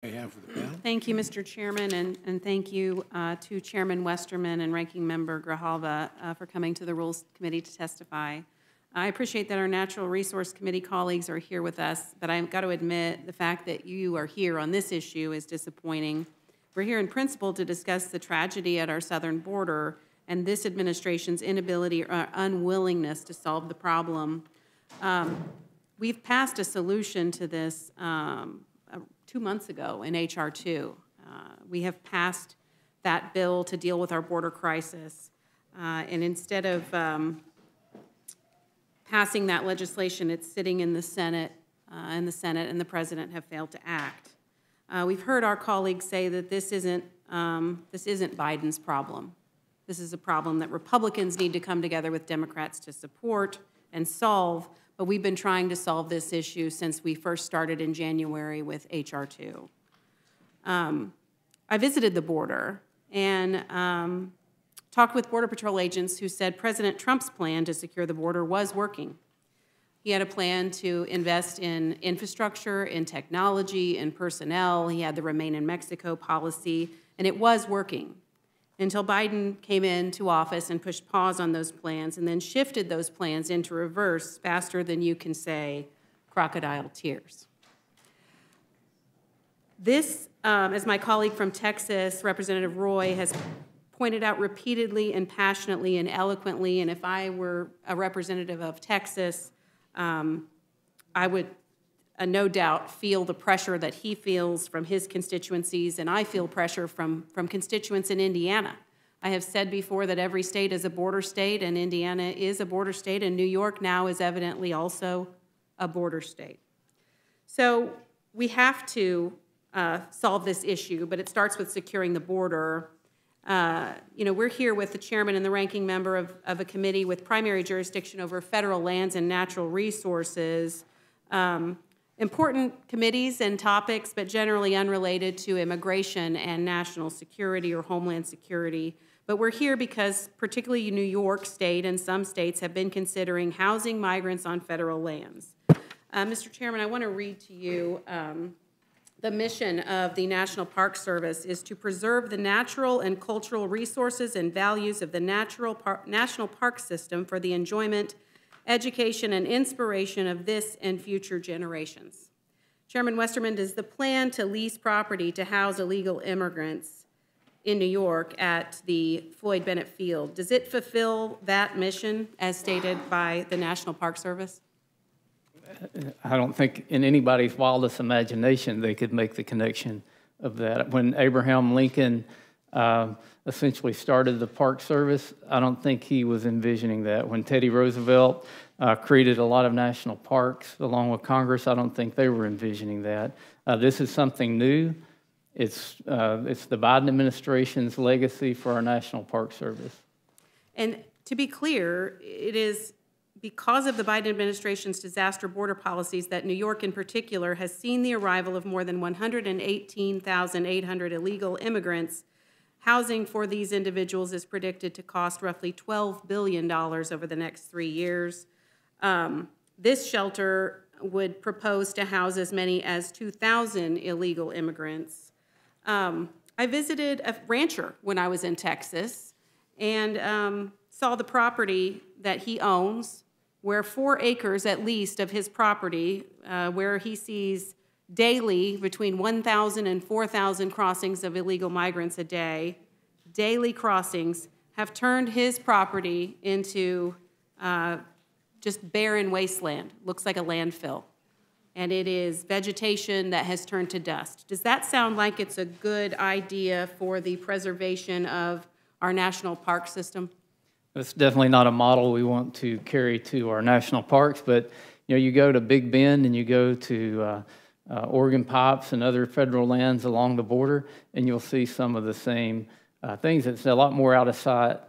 Thank you, Mr. Chairman, and thank you to Chairman Westerman and Ranking Member Grijalva for coming to the Rules Committee to testify. I appreciate that our Natural Resource Committee colleagues are here with us, but I've got to admit the fact that you are here on this issue is disappointing. We're here in principle to discuss the tragedy at our southern border and this administration's inability or unwillingness to solve the problem. We've passed a solution to this 2 months ago in H.R. 2. We have passed that bill to deal with our border crisis. And instead of passing that legislation, it's sitting in the Senate, and the President have failed to act. We've heard our colleagues say that this isn't Biden's problem. This is a problem that Republicans need to come together with Democrats to support and solve, but we've been trying to solve this issue since we first started in January with H.R. 2. I visited the border and talked with Border Patrol agents who said President Trump's plan to secure the border was working. He had a plan to invest in infrastructure, in technology, in personnel. He had the Remain in Mexico policy, and it was working until Biden came into office and pushed pause on those plans and then shifted those plans into reverse faster than you can say crocodile tears. This, as my colleague from Texas, Representative Roy, has pointed out repeatedly and passionately and eloquently, and if I were a representative of Texas, I would no doubt feel the pressure that he feels from his constituencies, and I feel pressure from constituents in Indiana. I have said before that every state is a border state, and Indiana is a border state, and New York now is evidently also a border state. So we have to solve this issue, but it starts with securing the border. We're here with the chairman and the ranking member of a committee with primary jurisdiction over federal lands and natural resources. Important committees and topics, but generally unrelated to immigration and national security or homeland security. But we're here because particularly New York State and some states have been considering housing migrants on federal lands. Mr. Chairman, I want to read to you the mission of the National Park Service is to preserve the natural and cultural resources and values of the National Park System for the enjoyment, education, and inspiration of this and future generations. Chairman Westerman, does the plan to lease property to house illegal immigrants in New York at the Floyd Bennett Field, does it fulfill that mission as stated by the National Park Service? I don't think in anybody's wildest imagination they could make the connection of that. When Abraham Lincoln essentially started the Park Service, I don't think he was envisioning that. When Teddy Roosevelt created a lot of national parks along with Congress, I don't think they were envisioning that. This is something new. It's the Biden administration's legacy for our National Park Service. And to be clear, it is because of the Biden administration's disaster border policies that New York in particular has seen the arrival of more than 118,800 illegal immigrants. Housing for these individuals is predicted to cost roughly $12 billion over the next 3 years. This shelter would propose to house as many as 2,000 illegal immigrants. I visited a rancher when I was in Texas and saw the property that he owns, where 4 acres at least of his property, where he sees daily between 1,000 and 4,000 crossings of illegal migrants a day, daily crossings, have turned his property into just barren wasteland. Looks like a landfill. And it is vegetation that has turned to dust. Does that sound like it's a good idea for the preservation of our national park system? It's definitely not a model we want to carry to our national parks, but you go to Big Bend and you go to Oregon Pipes and other federal lands along the border, and you'll see some of the same things. It's a lot more out of sight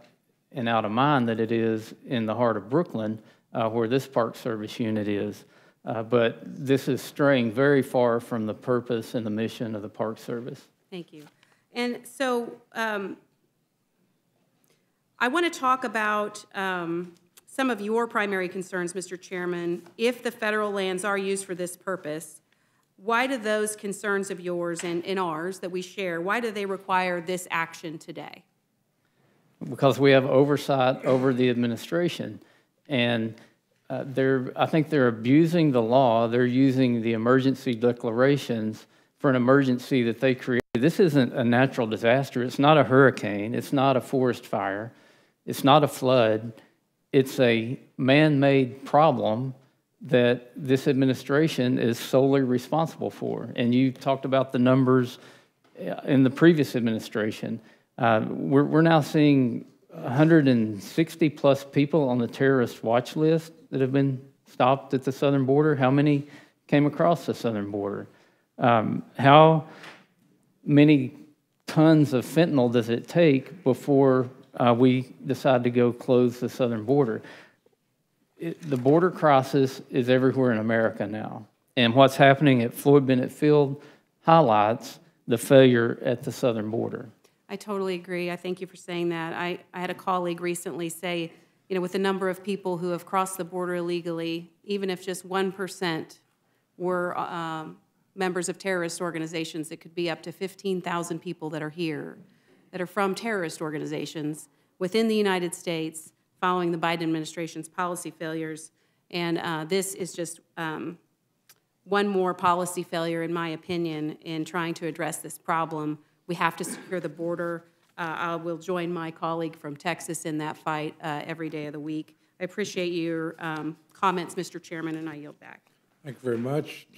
and out of mind than it is in the heart of Brooklyn, where this Park Service unit is. But this is straying very far from the purpose and the mission of the Park Service. Thank you. And so I want to talk about some of your primary concerns, Mr. Chairman. If the federal lands are used for this purpose, why do those concerns of yours and ours that we share, why do they require this action today? Because we have oversight over the administration. And I think they're abusing the law. They're using the emergency declarations for an emergency that they created. This isn't a natural disaster. It's not a hurricane. It's not a forest fire. It's not a flood. It's a man-made problem that this administration is solely responsible for. And you talked about the numbers in the previous administration. We're now seeing 160 plus people on the terrorist watch list that have been stopped at the southern border. How many came across the southern border? How many tons of fentanyl does it take before we decide to go close the southern border? The border crisis is everywhere in America now. And what's happening at Floyd Bennett Field highlights the failure at the southern border. I totally agree. I thank you for saying that. I had a colleague recently say, you know, with the number of people who have crossed the border illegally, even if just 1% were members of terrorist organizations, it could be up to 15,000 people that are here, that are from terrorist organizations within the United States following the Biden administration's policy failures. And this is just one more policy failure, in my opinion, in trying to address this problem. We have to secure the border. I will join my colleague from Texas in that fight every day of the week. I appreciate your comments, Mr. Chairman, and I yield back. Thank you very much.